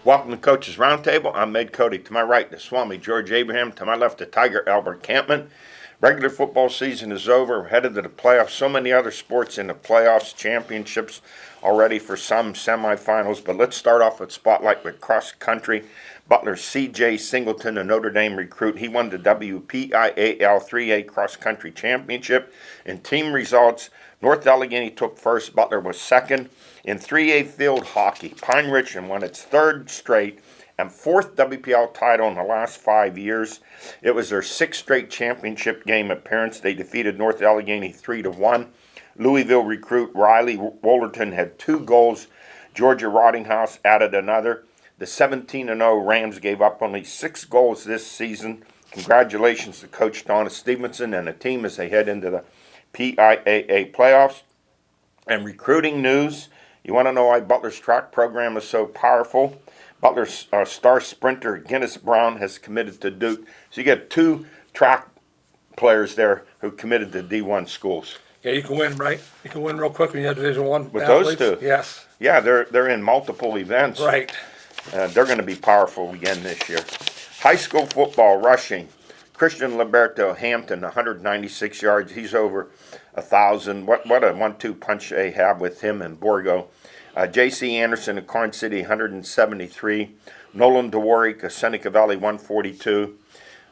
Welcome to Coach's Roundtable. I'm Codi. To my right, the Swami George Abraham. To my left, the Tiger Albert Campman. Regular football season is over. We're headed to the playoffs. So many other sports in the playoffs, championships already for some semifinals. But let's start off with spotlight with cross country. Butler's C.J. Singleton, a Notre Dame recruit. He won the WPIAL 3A cross country championship. In team results, North Allegheny took first. Butler was second. In 3A field hockey, Pine Richland won its third straight and fourth WPL title in the last 5 years. It was their sixth straight championship game appearance. They defeated North Allegheny 3-1. Louisville recruit Riley Wollerton had 2 goals. Georgia Rottinghouse added another. The 17-0 Rams gave up only 6 goals this season. Congratulations to Coach Donna Stevenson and the team as they head into the PIAA playoffs. And recruiting news, you want to know why Butler's track program is so powerful? Butler's star sprinter Guinness Brown has committed to Duke. So you get 2 track players there who committed to D1 schools. Yeah, you can win, right? You can win real quick when you have Division I with athletes. Those 2. Yes. Yeah, they're in multiple events. Right. They're going to be powerful again this year. High school football rushing. Christian Liberto Hampton, 196 yards. He's over 1,000. What a 1-2 punch they have with him and Borgo. J.C. Anderson of Corn City, 173. Nolan DeWarrick of Seneca Valley, 142.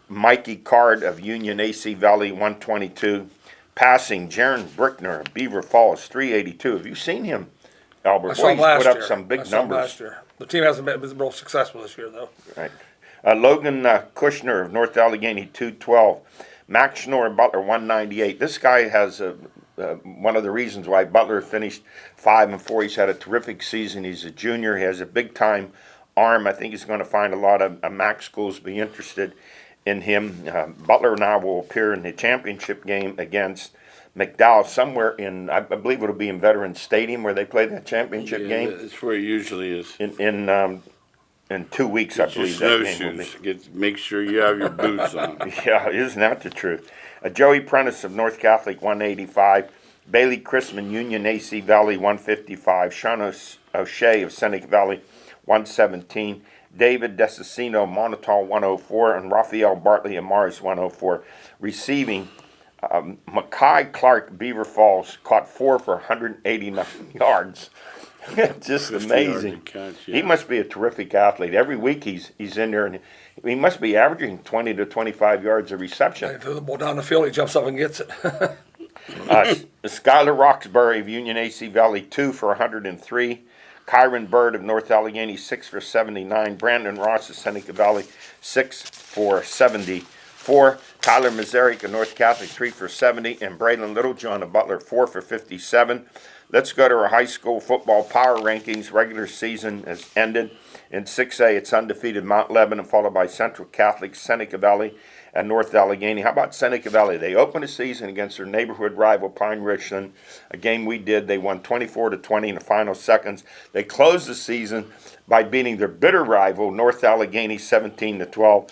Mikey Card of Union AC Valley, 122. Passing, Jaron Brickner of Beaver Falls, 382. Have you seen him, Albert? I saw him He's last put year. up some big I saw him numbers. last year. The team hasn't been real successful this year, though. Right. Logan Kushner of North Allegheny, 212. Max Schnorr of Butler, 198. This guy has one of the reasons why Butler finished 5-4. He's had a terrific season. He's a junior. He has a big-time arm. I think he's going to find a lot of MAC schools be interested in him. Butler now will appear in the championship game against McDowell somewhere in, I believe it'll be in Veterans Stadium where they play that championship game. That's where it usually is. In 2 weeks, I believe that game will be. Make sure you have your boots on. Yeah, isn't that the truth? Joey Prentice of North Catholic, 185. Bailey Chrisman, Union AC Valley, 155. Sean O'Shea of Seneca Valley, 117. David Desicino, Monotol, 104. And Raphael Bartley of Mars, 104. Receiving, Mackay Clark, Beaver Falls, caught 4 for 189 yards. Just amazing. Catch, yeah. He must be a terrific athlete. Every week he's in there, and he must be averaging 20 to 25 yards of reception. They throw the ball down the field, he jumps up and gets it. Skylar Roxbury of Union AC Valley, 2 for 103. Kyron Bird of North Allegheny, 6 for 79. Brandon Ross of Seneca Valley, 6 for 74. Tyler Mazarik of North Catholic, 3 for 70. And Braylon Littlejohn of Butler, 4 for 57. Let's go to our high school football power rankings. Regular season has ended. In 6A, it's undefeated Mount Lebanon, followed by Central Catholic, Seneca Valley, and North Allegheny. How about Seneca Valley? They opened the season against their neighborhood rival, Pine Richland, a game we did. They won 24-20 in the final seconds. They closed the season by beating their bitter rival, North Allegheny, 17-12.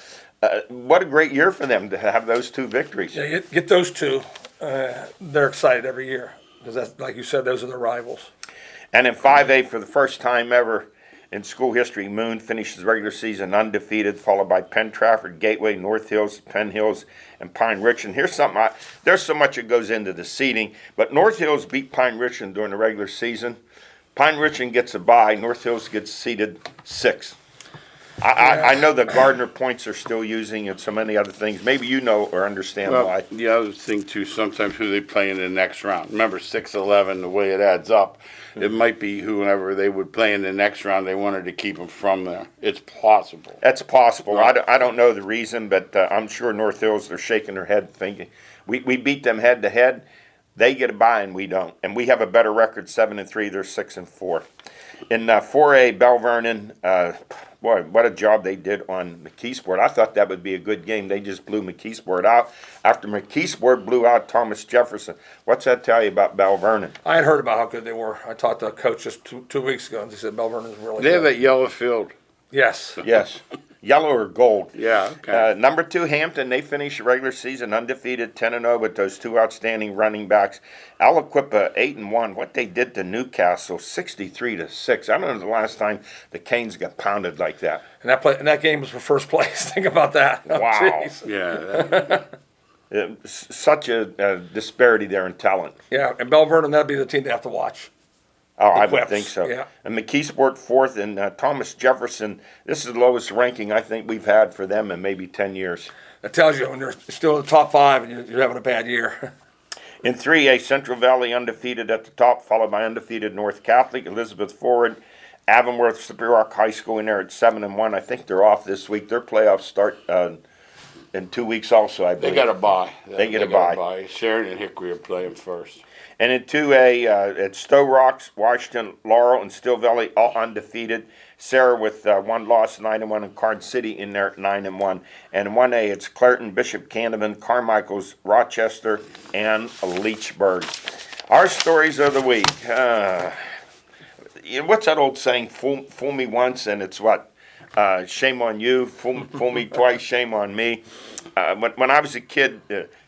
What a great year for them to have those 2 victories. Yeah, get those 2. They're excited every year. Because that's, like you said, those are their rivals. And in 5A, for the first time ever in school history, Moon finishes the regular season undefeated, followed by Penn Trafford, Gateway, North Hills, Penn Hills, and Pine Richland. Here's something, there's so much that goes into the seeding, but North Hills beat Pine Richland during the regular season. Pine Richland gets a bye, North Hills gets seeded 6th. I know the Gardner points are still using and so many other things. Maybe you know or understand why. The other thing, too, sometimes who they play in the next round. Remember, 6-11, the way it adds up, it might be whoever they would play in the next round, they wanted to keep them from there. It's possible. That's possible. I don't know the reason, but I'm sure North Hills, they're shaking their head thinking, we beat them head-to-head. They get a bye and we don't. And we have a better record, 7-3. They're 6-4. In 4A, Bell Vernon, Boy, what a job they did on McKeesport. I thought that would be a good game. They just blew McKeesport out. After McKeesport blew out Thomas Jefferson, what's that tell you about Bell Vernon? I had heard about how good they were. I talked to a coach just two weeks ago, and he said Bell Vernon is really They have good. that yellow field. Yes. Yes. Yellow or gold. Yeah, okay. Number 2, Hampton, they finished the regular season undefeated, 10-0 with those 2 outstanding running backs. Aliquippa, 8-1. What they did to Newcastle, 63-6. I don't know the last time the Canes got pounded like that. And that game was for first place. Think about that. Oh, Wow. jeez. Yeah. Such a disparity there in talent. Yeah, and Bell Vernon, that'd be the team they have to watch. Oh, I would Quips, think so. yeah. And McKeesport 4th, and Thomas Jefferson, this is the lowest ranking I think we've had for them in maybe 10 years. That tells you when you're still in the top 5 and you're having a bad year. In 3A, Central Valley undefeated at the top, followed by undefeated North Catholic, Elizabeth Forward, Avonworth, Slippery Rock High School in there at 7-1. I think they're off this week. Their playoffs start in 2 weeks also, I They believe. got a bye. They get a bye. Sheridan and Hickory are playing first. And in 2A, it's Stowe Rocks, Washington, Laurel, and Still Valley, all undefeated. Sarah with 1 loss, 9-1, and Card City in there at 9-1. And in 1A, it's Clareton, Bishop Canevin, Carmichael's, Rochester, and Leechburg. Our stories of the week. What's that old saying? Fool me once, and it's what? Shame on you. Fool me twice, shame on me. When I was a kid,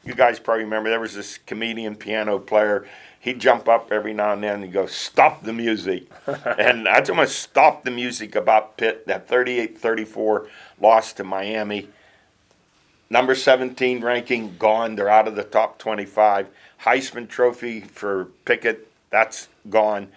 you guys probably remember, there was this comedian piano player. He'd jump up every now and then and go, "Stop the music." And I told him to stop the music about Pitt, that 38-34 loss to Miami. Number 17 ranking, gone. They're out of the top 25. Heisman Trophy for Pickett, that's gone.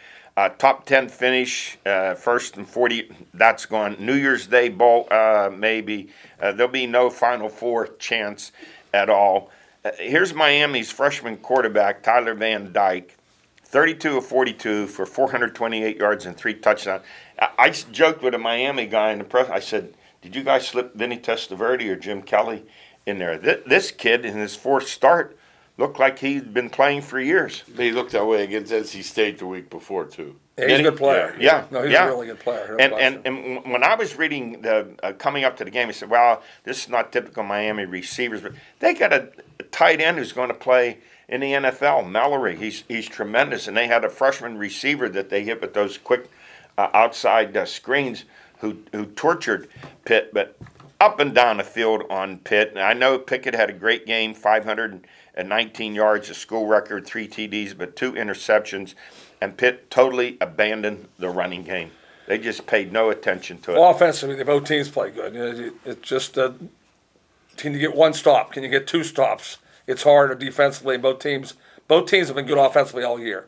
Top 10 finish, first and 40, that's gone. New Year's Day Bowl, maybe. There'll be no Final Four chance at all. Here's Miami's freshman quarterback, Tyler Van Dyke, 32 of 42 for 428 yards and 3 touchdowns. I joked with a Miami guy in the press. I said, "Did you guys slip Vinny Testaverde or Jim Kelly in there?" This kid, in his 4th start, looked like he'd been playing for years. He looked that way against NC State the week before, too. Yeah, he's a good player. Yeah, No, he's yeah. a really good player. And when I was reading the coming up to the game, I said, "Well, this is not typical Miami receivers, but they got a tight end who's going to play in the NFL, Mallory. He's tremendous, and they had a freshman receiver that they hit with those quick outside screens who tortured Pitt, but up and down the field on Pitt. And I know Pickett had a great game, 519 yards, a school record, 3 TDs, but 2 interceptions. And Pitt totally abandoned the running game. They just paid no attention to it. Offensively, both teams play good. It's just can you get 1 stop? Can you get 2 stops? It's hard defensively. Both teams have been good offensively all year.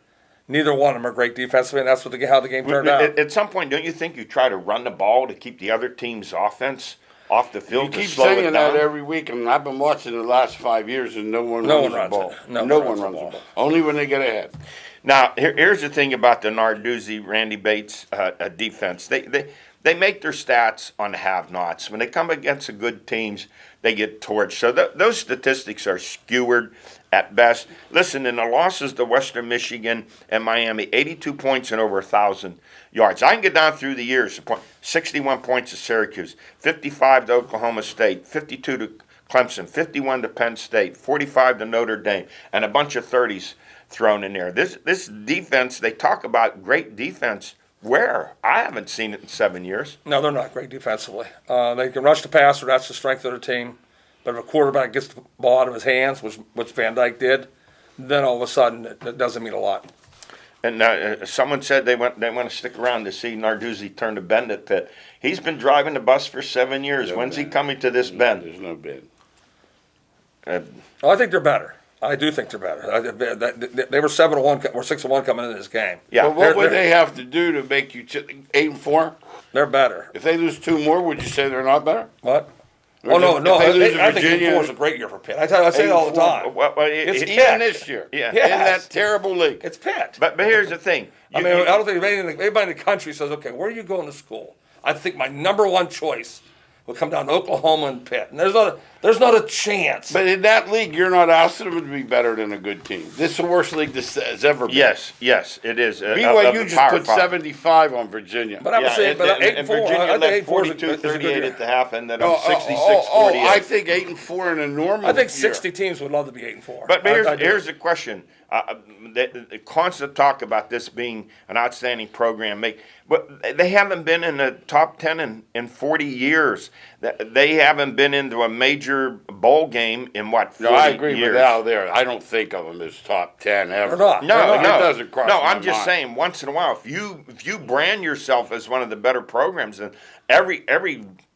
Neither one of them are great defensively, and that's how the game turned out. At some point, don't you think you try to run the ball to keep the other team's offense off the You field to keep slow it saying down? that every week, and I've been watching the last 5 years, and no one runs the ball. No one runs the the ball. ball. Only when they get ahead. Now, here's the thing about the Narduzzi, Randy Bates defense. They make their stats on the have-nots. When they come against the good teams, they get torched. So those statistics are skewered at best. Listen, in the losses to Western Michigan and Miami, 82 points and over 1,000 yards. I can get down through the years. 61 points to Syracuse, 55 to Oklahoma State, 52 to Clemson, 51 to Penn State, 45 to Notre Dame, and a bunch of 30s thrown in there. This defense, they talk about great defense. Where? I haven't seen it in 7 years. No, they're not great defensively. They can rush the passer. That's the strength of their team. But if a quarterback gets the ball out of his hands, which Van Dyke did, then all of a sudden it doesn't mean a lot. And someone said they want to stick around to see Narduzzi turn the bend at Pitt. He's been driving the bus for 7 years. No When's he bend. coming to this bend? There's no bend. I think they're better. I do think they're better. They were 7-1 or 6-1 coming into this game. Yeah, But what would they have to do to make you 8-4? They're better. If they lose 2 more, would you say they're not better? What? Or Oh, no. if they lose to I think Virginia- 8-4 is a great year for Pitt. I say it all the time. It's Pitt. Even this year. Yeah. In Yes. that terrible league. It's Pitt. But here's the thing. I don't think anybody in the country says, okay, where are you going to school? I think my number one choice will come down to Oklahoma and Pitt, and there's not a chance. But in that league, you're not asking them to be better than a good team. This is the worst league this has ever been. Yes, it is. BYU just put 75 on Virginia. But I was saying, but 8-4, and Virginia I think led 8-4 is a good 42-38 year. at the half, ended Oh, up 66-48. I think 8-4 in a normal. I think year. 60 teams would love to be 8-4. But I do. here's the question. The constant talk about this being an outstanding program, but they haven't been in the top 10 in 40 years. They haven't been into a major bowl game in what, 40 No, I agree years? with Al there. I don't think of them as top 10 ever. They're not. No, It doesn't cross no. my I'm just mind. saying, once in a while, if you brand yourself as one of the better programs, then every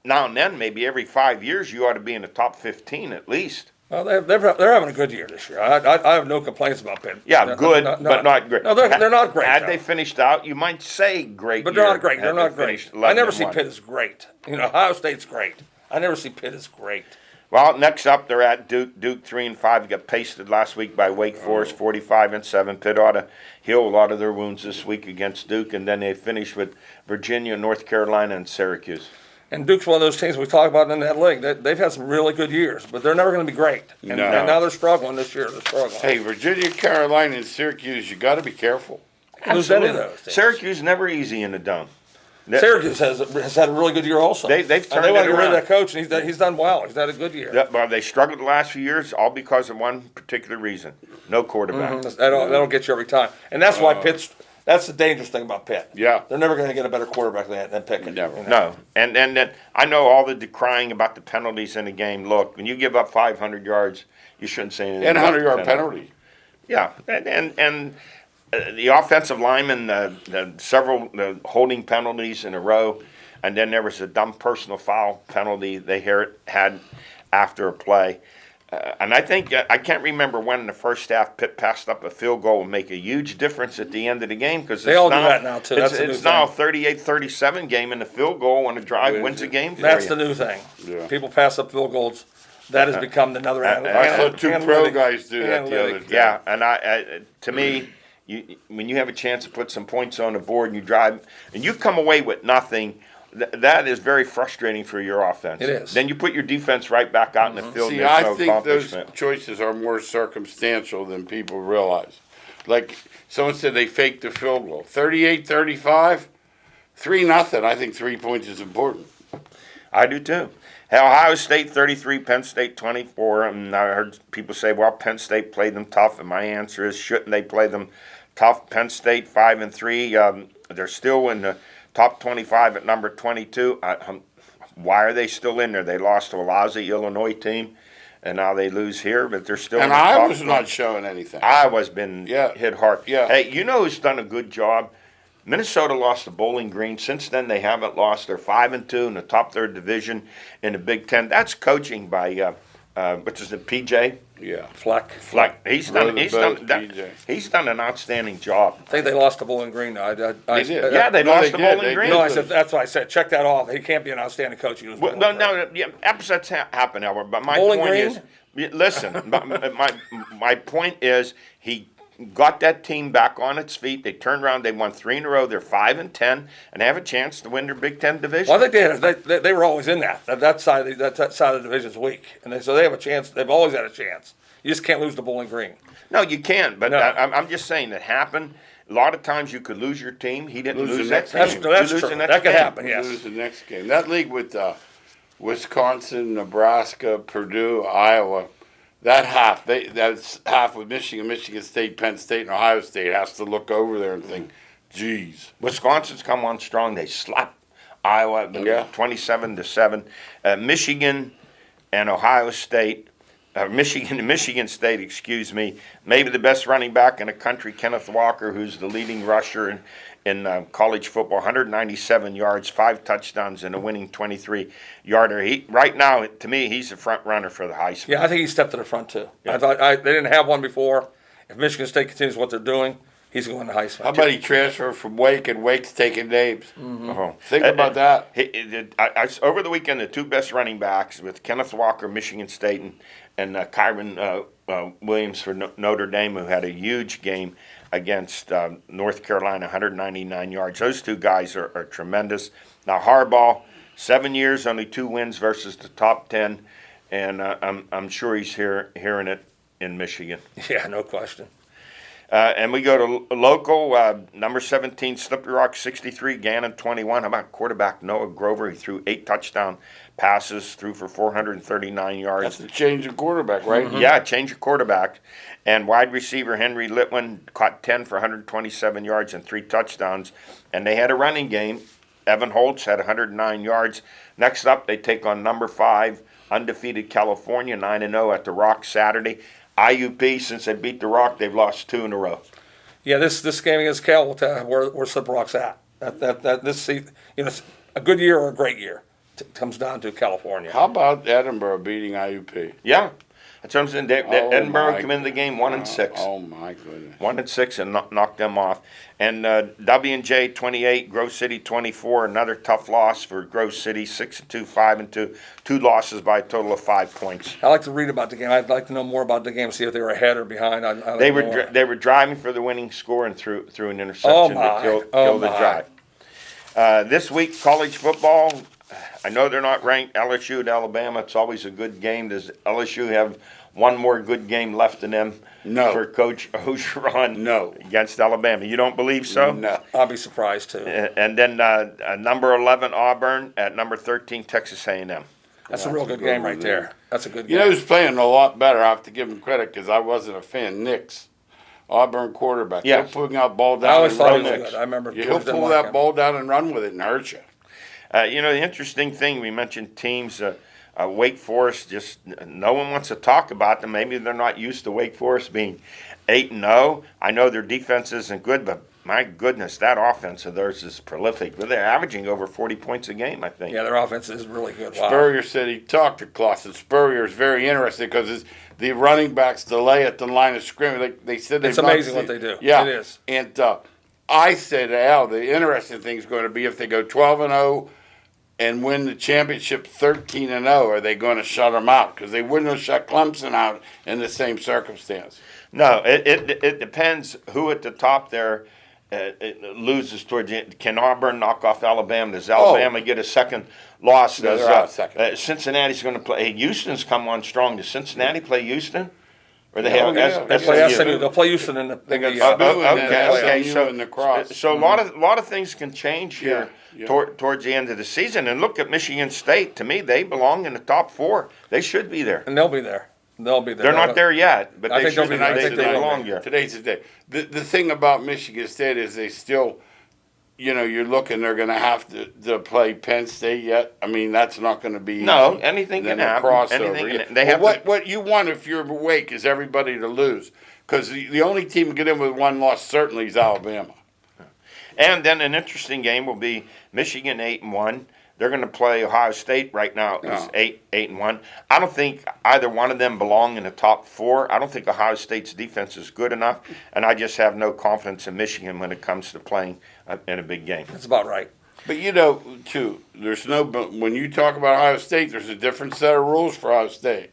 now and then, maybe every 5 years, you ought to be in the top 15 at least. Well, they're having a good year this year. I have no complaints about Pitt. Yeah, good, but not great. No, they're not great. Had though. they finished out, you might say great. But they're year not great. They're had not they great. finished I never see 11-1. Pitt as great. Ohio State's great. I never see Pitt as great. Well, next up, they're at Duke. Duke 3-5 got pasted last week by Wake Forest, 45-7. Pitt ought to heal a lot of their wounds this week against Duke, and then they finish with Virginia, North Carolina, and Syracuse. And Duke's one of those teams we talk about in that league. They've had some really good years, but they're never going to be great. And now they're struggling this year. They're struggling. Hey, Virginia, Carolina, and Syracuse, you got to be careful. Lose any of those teams. Syracuse never easy in the dome. Syracuse has had a really good year also. They've and turned they want it to get rid of around. that coach, and he's done well. He's had a good year. Well, they struggled the last few years, all because of one particular reason: no quarterback. That'll get you every time. And that's why Pitt's. That's the dangerous thing about Pitt. Yeah. They're never going to get a better quarterback than Pickett. Never. No, and then I know all the decrying about the penalties in the game. Look, when you give up 500 yards, you shouldn't say anything. And about 100-yard the penalty. Yeah, and the offensive linemen, several holding penalties in a row, and then there was a dumb personal foul penalty they had after a play. And I think, I can't remember when in the first half Pitt passed up a field goal and make a huge difference at the end of the game. Because They all do that now, too. That's the new it's now a thing. 38-37 game, and the field goal on a drive wins a game for That's you. the new thing. Yeah. People pass up field goals. That has become another I saw two pro guys do that the other day. Yeah, and to me, when you have a chance to put some points on the board and you drive, and you come away with nothing, that is very frustrating for your offense. It is. Then you put your defense right back out in the field. See, and there's no I think those accomplishment. choices are more circumstantial than people realize. Like someone said they faked the field goal. 38-35, 3-0. I think 3 points is important. I do too. Ohio State 33, Penn State 24. And I heard people say, well, Penn State played them tough. And my answer is, shouldn't they play them tough? Penn State 5-3. They're still in the top 25 at number 22. Why are they still in there? They lost to a lousy Illinois team, and now they lose here, but they're still in the top. And Iowa's not showing anything. Iowa's been Yeah. hit hard. Yeah. Hey, you know who's done a good job? Minnesota lost to Bowling Green. Since then, they haven't lost. They're 5-2 in the top third division in the Big Ten. That's coaching by which is it, PJ Yeah. Fleck. Fleck. He's done PJ. he's done an outstanding job. I think they lost to Bowling Green. They did. Yeah, they No, lost they to did. Bowling They Green. did. No, I said that's why I said check that off. He can't be an outstanding coach. He was Well, Bowling Green. no, yeah, upsets happen, Albert. But my Bowling point Green? is, listen. my point is, he got that team back on its feet. They turned around. They won 3 in a row. They're 5-10, and they have a chance to win their Big Ten division. Well, I think they were always in that side of the division's weak, and so they have a chance. They've always had a chance. You just can't lose to Bowling Green. No, you can't. But No. I'm just saying it happened. A lot of times you could lose your team. He didn't Lose lose the that next team. game. That's You lose true. the next That could game. happen. Yes. Lose the next game. That league with Wisconsin, Nebraska, Purdue, Iowa, that's half with Michigan State, Penn State, and Ohio State has to look over there and think, geez. Wisconsin's come on strong. They slapped Iowa Yeah. 27-7. Michigan and Ohio State. Michigan State, excuse me, maybe the best running back in the country, Kenneth Walker, who's the leading rusher in college football, 197 yards, 5 touchdowns, and a winning 23-yarder. Right now, to me, he's the front runner for the Heisman. Yeah, I think he stepped to the front too. Yeah. I thought they didn't have one before. If Michigan State continues what they're doing, he's going to Heisman. How about he transfer from Wake and Wake's taking names? Uh-huh. Think about that. Over the weekend, the two best running backs with Kenneth Walker, Michigan State, and Kyron Williams for Notre Dame, who had a huge game against North Carolina, 199 yards. Those two guys are tremendous. Now, Harbaugh 7 years, only 2 wins versus the top 10, and I'm sure he's hearing it in Michigan. Yeah, no question. And we go to local, number 17, Slippery Rock 63, Gannon 21. How about quarterback Noah Grover? He threw 8 touchdown passes, threw for 439 yards. That's a change of quarterback, right? Mm-hmm. Yeah, change of quarterback. And wide receiver Henry Litwin caught 10 for 127 yards and 3 touchdowns. And they had a running game. Evan Holtz had 109 yards. Next up, they take on number 5, undefeated California, 9-0 at the Rock Saturday. IUP, since they beat the Rock, they've lost 2 in a row. Yeah, this game against Cal will tell where Slippery Rock's at. This a good year or a great year comes down to California. How about Edinburgh beating IUP? Yeah, that's what I'm saying. Edinburgh my come in the game 1-6. Oh my goodness. 1-6 and knocked them off. And W&J 28, Grove City 24. Another tough loss for Grove City. 6-2, 5-2. 2 losses by a total of 5 points. I like to read about the game. I'd like to know more about the game, see if they were ahead or behind. They were driving for the winning score and threw an interception to kill the drive. This week, college football. I know they're not ranked. LSU at Alabama. It's always a good game. Does LSU have one more good game left in them? No. For Coach Ogeron? No. Against Alabama. You don't believe so? No. I'll be surprised too. And then number 11 Auburn at number 13 Texas A&M. That's a real good game right there. That's a good game. You know who's playing a lot better? I have to give him credit because I wasn't a fan. Nix, Auburn quarterback. Yeah. He'll pull that ball I down always and thought run he was with good. it. I remember. He'll George didn't pull like that him. ball down and run with it and hurt you. The interesting thing, we mentioned teams, Wake Forest, just no one wants to talk about them. Maybe they're not used to Wake Forest being 8-0. I know their defense isn't good, but my goodness, that offense of theirs is prolific. They're averaging over 40 points a game, I think. Yeah, their offense is really good. Wow. Spurrier said he talked to Clausen. Spurrier is very interested because the running backs delay at the line of scrimmage. They said It's they've not amazing seen- what they do. Yeah, It is. And I said, Al, the interesting thing is going to be if they go 12-0 and win the championship 13-0, are they going to shut them out? Because they wouldn't have shut Clemson out in the same circumstance. No, it depends who at the top there loses towards the end. Can Auburn knock off Alabama? Does Alabama get a second loss? No, Does they're out second. Cincinnati's going to play? Hey, Houston's come on strong. Does Cincinnati play Houston? Or they Yeah, have yeah. They play SMU. They'll play Houston in the. They got the, SMU and then okay. SMU and the cross. So a lot of things can change here Yeah. towards the end of the season. And look at Michigan State. To me, they belong in the top 4. They should be there. and they'll be there. They'll be there. They're not there yet, but I they think they'll should be be. there. I think they will belong be. there. Today's the day. The thing about Michigan State is they still, you're looking, they're going to have to play Penn State yet. I mean, that's not going to be No, easy. anything Then can a happen. crossover. Anything Yeah. can- they have Well, to- what you want if you're awake is everybody to lose. Because the only team to get in with one loss certainly is Alabama. And then an interesting game will be Michigan 8-1. They're going to play Ohio State right now. Is 8-1. I don't think either one of them belong in the top 4. I don't think Ohio State's defense is good enough, and I just have no confidence in Michigan when it comes to playing in a big game. That's about right. But too, when you talk about Ohio State, there's a different set of rules for Ohio State.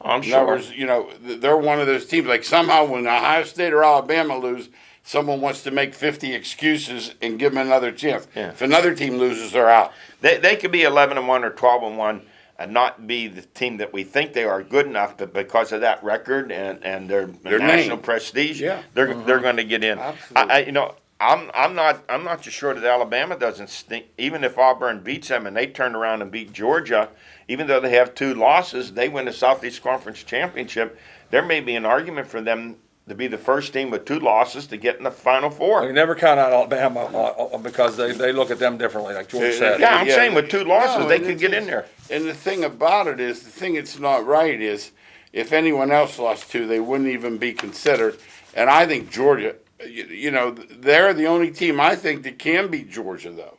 I'm In other sure. words, they're one of those teams. Like somehow when Ohio State or Alabama lose, someone wants to make 50 excuses and give them another chance. Yeah. If another team loses, they're out. They could be 11-1 or 12-1 and not be the team that we think they are good enough, but because of that record and their national name. prestige, Yeah. they're going to get in. Absolutely. I'm not just sure that Alabama doesn't stink. Even if Auburn beats them and they turn around and beat Georgia, even though they have 2 losses, they win the Southeast Conference Championship. There may be an argument for them to be the first team with 2 losses to get in the Final Four. You never count out Alabama because they look at them differently, like George said. Yeah, I'm saying with 2 losses, No, they and could it's get in just- there. And the thing about it is, the thing that's not right is, if anyone else lost 2, they wouldn't even be considered. And I think Georgia, they're the only team I think that can beat Georgia, though.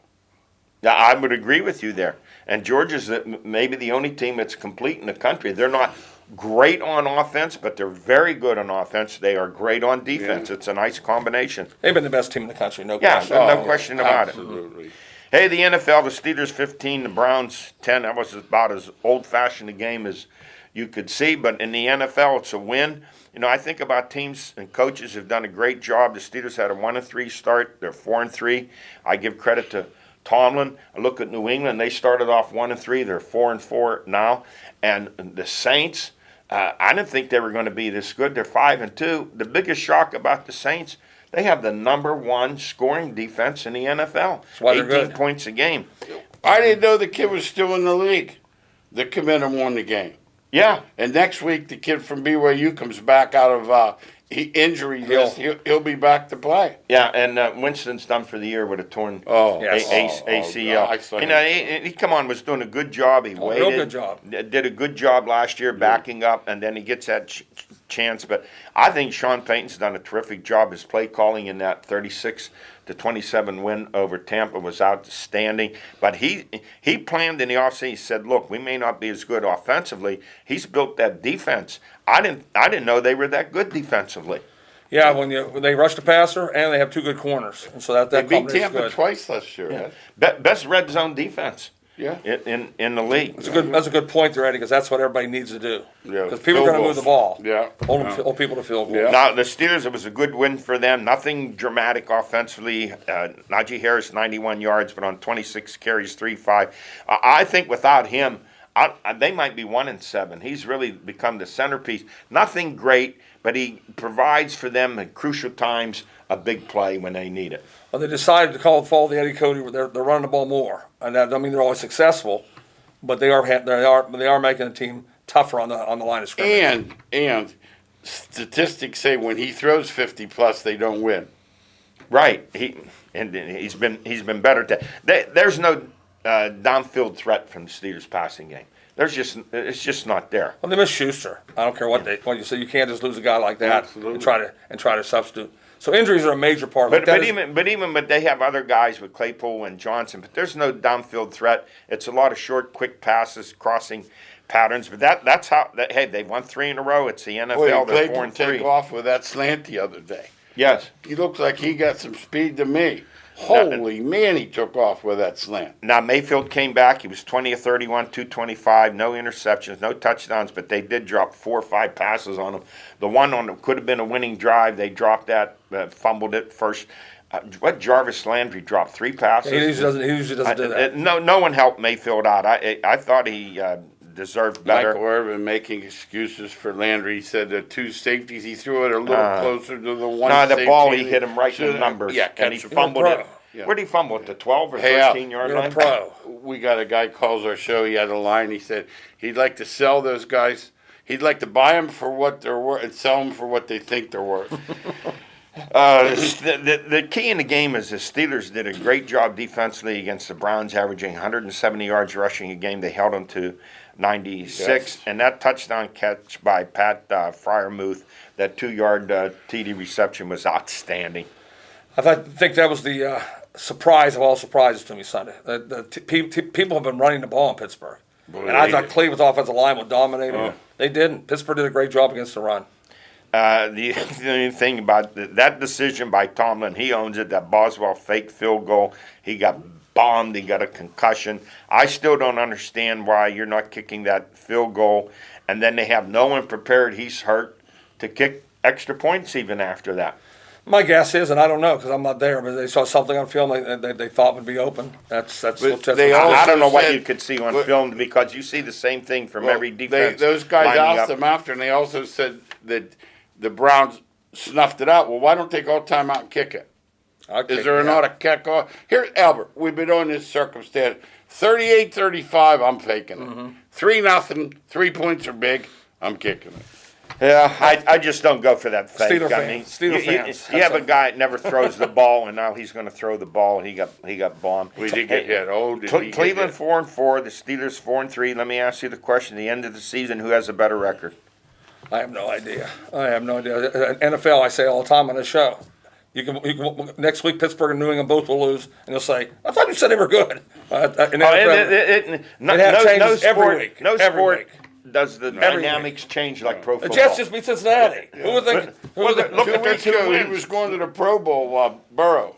Yeah, I would agree with you there. And Georgia's maybe the only team that's complete in the country. They're not great on offense, but they're very good on offense. They are great on defense. Yeah. It's a nice combination. They've been the best team in the country, no Yeah, question. no question about it. Absolutely. Hey, the NFL, the Steelers 15, the Browns 10. That was about as old-fashioned a game as you could see. But in the NFL, it's a win. I think about teams and coaches who've done a great job. The Steelers had a 1-3 start. They're 4-3. I give credit to Tomlin. I look at New England. They started off 1-3. They're 4-4 now. And the Saints, I didn't think they were going to be this good. They're 5-2. The biggest shock about the Saints, they have the number 1 scoring defense in the NFL. That's why they're 18 good. points a game. I didn't know the kid was still in the league. The committee won the game. Yeah. And next week, the kid from BYU comes back out of injury list. He'll be back to play. Yeah, and Winston's done for the year with a torn Yes. ACL. I saw You him. know, he come on, was doing a good job. He waited. real good job. Did a good job last year backing up, and then he gets that chance. But I think Sean Payton's done a terrific job. His play calling in that 36-27 win over Tampa was outstanding. But he planned in the offseason. He said, "Look, we may not be as good offensively. He's built that defense. I didn't know they were that good defensively." Yeah, when they rush the passer and they have 2 good corners, and so that They beat combination's Tampa good. twice last year. Yeah. Best red zone defense. Yeah. In the league. That's a good point there, Eddie, because that's what everybody needs to do. Yeah, Because people are field going to move the ball. Yeah. Hold people to field goals. Yeah. Now, the Steelers, it was a good win for them. Nothing dramatic offensively. Najee Harris, 91 yards, but on 26 carries, 3-5. I think without him, they might be 1-7. He's really become the centerpiece. Nothing great, but he provides for them at crucial times a big play when they need it. Well, they decided to follow the Eddie Codi. They're running the ball more, and that doesn't mean they're always successful, but they are making the team tougher on the line of scrimmage. And statistics say when he throws 50 plus, they don't win. Right. He's been better. There's no downfield threat from the Steelers passing game. It's just not there. Well, they miss Schuster. I don't care what you say. You can't just lose a guy like that Absolutely. and try to substitute. So injuries are a major part of it. But they have other guys with Claypool and Johnson. But there's no downfield threat. It's a lot of short, quick passes, crossing patterns. But that's how. Hey, they've won 3 in a row. It's the NFL. Boy, They're Claypool 4-3. take off with that slant the other day. Yes. He looks like he got some speed to me. Holy man, he took off with that slant. Now Mayfield came back. He was 20 of 31, 225, no interceptions, no touchdowns. But they did drop 4 or 5 passes on him. The one on it could have been a winning drive. They dropped that, fumbled it first. Jarvis Landry dropped 3 passes. He usually doesn't do that. No one helped Mayfield out. I thought he deserved better. Michael Irvin making excuses for Landry. He said the 2 safeties, he threw it a little closer to the one. No, the safety ball, he hit him right in the Should've- numbers. Yeah, and he catch the fumbled pro. it. Yeah. Where did he fumble it? The 12 or Hey, 13-yard You're a line? pro. We got a guy calls our show. He had a line. He said he'd like to sell those guys. He'd like to buy them for what they're worth and sell them for what they think they're worth. The key in the game is the Steelers did a great job defensively against the Browns, averaging 170 yards rushing a game. They held them to 96, Yes. and that touchdown catch by Pat Freiermuth, that 2-yard TD reception was outstanding. I think that was the surprise of all surprises to me Sunday. People have been running the ball in Pittsburgh. Boy, And I they thought did. Cleveland's offensive line would dominate them. Oh. They didn't. Pittsburgh did a great job against the run. The only thing about that decision by Tomlin, he owns it, that Boswell fake field goal. He got bombed. He got a concussion. I still don't understand why you're not kicking that field goal. And then they have no one prepared. He's hurt to kick extra points even after that. My guess is, and I don't know because I'm not there, but they saw something on film they thought would be open. That's they what- all- I don't know what said- you could see on but- film because you see the same thing from every defense. Those guys lining asked up. them after, and they also said that the Browns snuffed it out. Well, why don't they go time out and kick it? Is there not a kickoff? Here, Albert, we've been on this circumstance. 38-35, I'm faking it. 3-0, 3 points are big, I'm kicking it. Yeah, I just don't go for that fake. Steeler I fans. mean, Steeler you fans. have a guy that never throws the ball, and now he's going to throw the ball, and he got bombed. We did get hit. Oh, did we get Cleveland hit? 4-4, the Steelers 4-3. Let me ask you the question: at the end of the season, who has a better record? I have no idea. NFL, I say all the time on this show. You can next week Pittsburgh and New England both will lose, and they'll say, "I thought you said they were good." In NFL, changes every week. No Every sport week. does the Every dynamics change like pro the football. Jets just beat Cincinnati. Who would think? Look at 2 their weeks 2 ago, he wins. was going to the Pro Bowl, Burrow.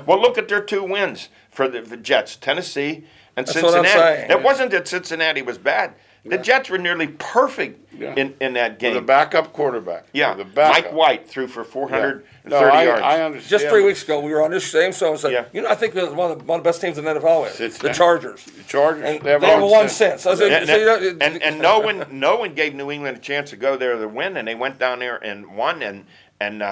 Well, look at their 2 wins for the Jets, Tennessee and That's what I'm Cincinnati. saying. It wasn't that Cincinnati was bad. The Jets were nearly perfect in that game. The backup quarterback. Yeah, The backup. Mike White threw for 430 No, yards. I understand. Just 3 weeks ago, we were on this same show and said, Yeah. I think it was one of the best teams in the NFL. Since The then. Chargers. The Chargers. And they haven't won since. I said, And no one gave New England a chance to go there to win, and they went down there and won. And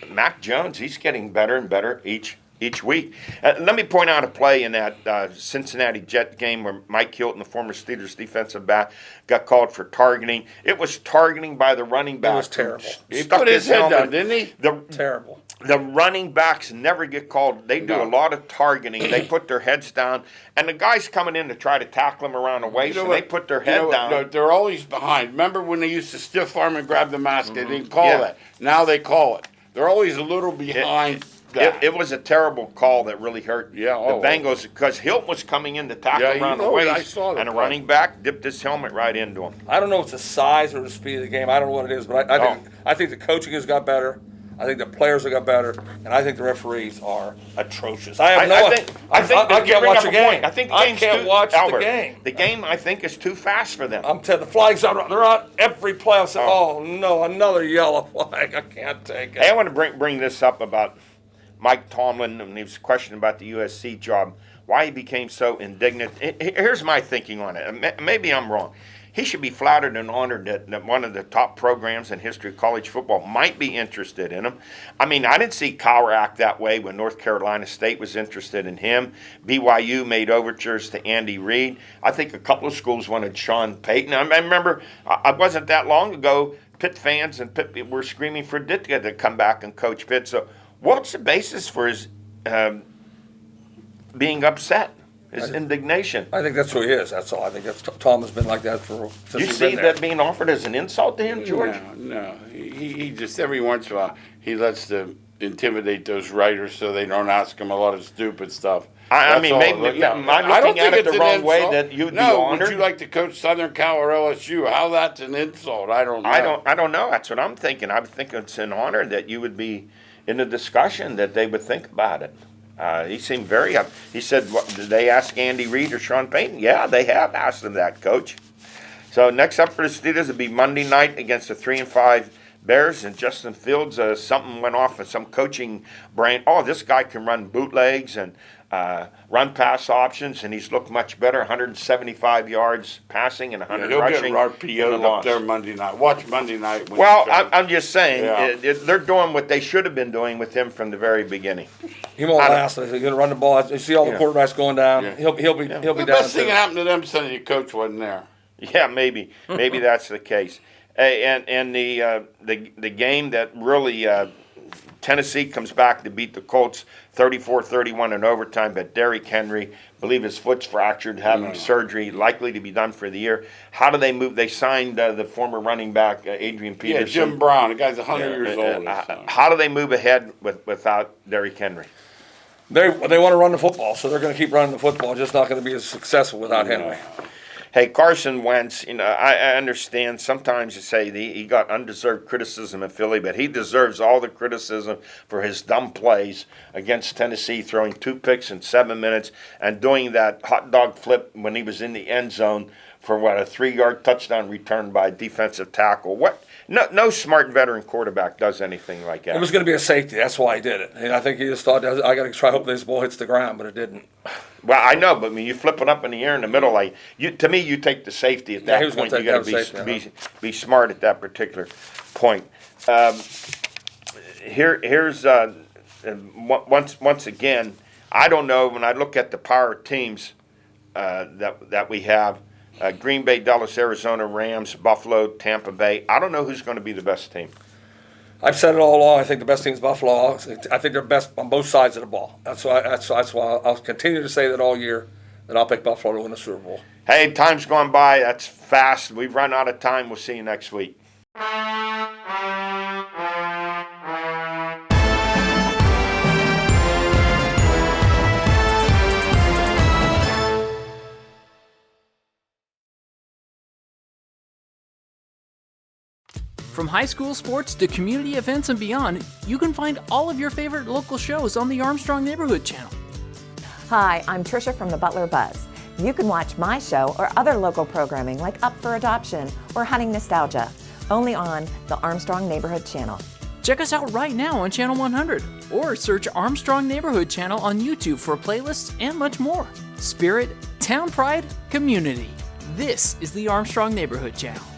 Mac Jones, he's getting better and better each week. Let me point out a play in that Cincinnati Jet game where Mike Hilton, the former Steelers defensive back, got called for targeting. It was targeting by the running back. It was terrible. He put his head down, didn't he? Terrible. The running backs never get called. They do No. a lot of targeting. They put their heads down, and the guys coming in to try to tackle them around the waist, and they put their head down. No, they're always behind. Remember when they used to stiff arm and grab the mask? They didn't call Yeah. that. Now they call it. They're always a little behind. It was a terrible call that really hurt Yeah, the Bengals because Hilt was coming in to tackle Yeah, you around the know it. waist, I saw the and a play. running back dipped his helmet right into him. I don't know if it's the size or the speed of the game. I don't know what it is, but I think the coaching has got better. I think the players have got better, and I think the referees are atrocious. I have no. I think I you can't bring watch up a a game. point. I think the game's can't too, watch Albert, the game. The game, I think, is too fast for them. I'm telling the flags out. They're out every play. I said, oh no, another yellow flag. I can't take it. Hey, I want to bring this up about Mike Tomlin, and he was questioned about the USC job, why he became so indignant. Here's my thinking on it. Maybe I'm wrong. He should be flattered and honored that one of the top programs in history of college football might be interested in him. I mean, I didn't see Cowher act that way when North Carolina State was interested in him. BYU made overtures to Andy Reid. I think a couple of schools wanted Sean Payton. I remember, it wasn't that long ago, Pitt fans and Pitt were screaming for Ditka to come back and coach Pitt. So what's the basis for his being upset? His indignation. I think that's who he is. That's all. I think that's Tom has been like that since You he's see been there. that being offered as an insult to him, George? No. He just every once in a while he lets to intimidate those writers so they don't ask him a lot of stupid stuff. I That's mean, all. maybe Yeah. am I I don't looking at think it it's the an wrong way insult. that you'd be No, honored? would you like to coach Southern Cal or LSU? How that's an insult? I don't know. I don't know. That's what I'm thinking. I think it's an honor that you would be in the discussion, that they would think about it. He seemed very up. He said, did they ask Andy Reid or Sean Payton? Yeah, they have asked them that, Coach. So next up for the Steelers will be Monday night against the 3-5 Bears, and Justin Fields, something went off of some coaching brain. Oh, this guy can run bootlegs and run pass options, and he's looked much better. 175 yards passing and 100 He'll rushing. get RPO'd up there Monday night. Watch Monday night. When Well, he goes. I'm just saying, Yeah. they're doing what they should have been doing with him from the very beginning. He won't last. He's going to run the ball. You see all the Yeah. quarterbacks going down. Yeah. He'll be the down. best thing too. that happened to them Sunday, the coach wasn't there. Yeah, maybe that's the case. And the game that really Tennessee comes back to beat the Colts 34-31 in overtime, but Derrick Henry, believe his foot's fractured, having surgery, likely to be done for the year. How do they move? They signed the former running back Adrian Yeah, Peterson. Jim Brown. The guy's 100 years old. So. How do they move ahead without Derrick Henry? They want to run the football, so they're going to keep running the football. Just not going to be as successful without Henry. Hey, Carson Wentz, I understand sometimes you say he got undeserved criticism in Philly, but he deserves all the criticism for his dumb plays against Tennessee, throwing 2 picks in 7 minutes and doing that hot dog flip when he was in the end zone for a 3-yard touchdown return by a defensive tackle. No smart veteran quarterback does anything like that. It was going to be a safety. That's why he did it. And I think he just thought, I got to try hope this ball hits the ground, but it didn't. Well, I know, but when you flip it up in the air in the middle, to me, you take the safety at that he was point. gonna You got take to be smart at that particular point. Here's once again, I don't know. When I look at the power teams that we have, Green Bay, Dallas, Arizona, Rams, Buffalo, Tampa Bay. I don't know who's going to be the best team. I've said it all along. I think the best team is Buffalo. I think they're best on both sides of the ball. That's why I'll continue to say that all year, that I'll pick Buffalo to win the Super Bowl. Hey, time's gone by. That's fast. We've run out of time. We'll see you next week. From high school sports to community events and beyond, you can find all of your favorite local shows on the Armstrong Neighborhood Channel. Hi, I'm Tricia from the Butler Buzz. You can watch my show or other local programming like Up for Adoption or Hunting Nostalgia, only on the Armstrong Neighborhood Channel. Check us out right now on Channel 100 or search Armstrong Neighborhood Channel on YouTube for playlists and much more. Spirit, town pride, community. This is the Armstrong Neighborhood Channel.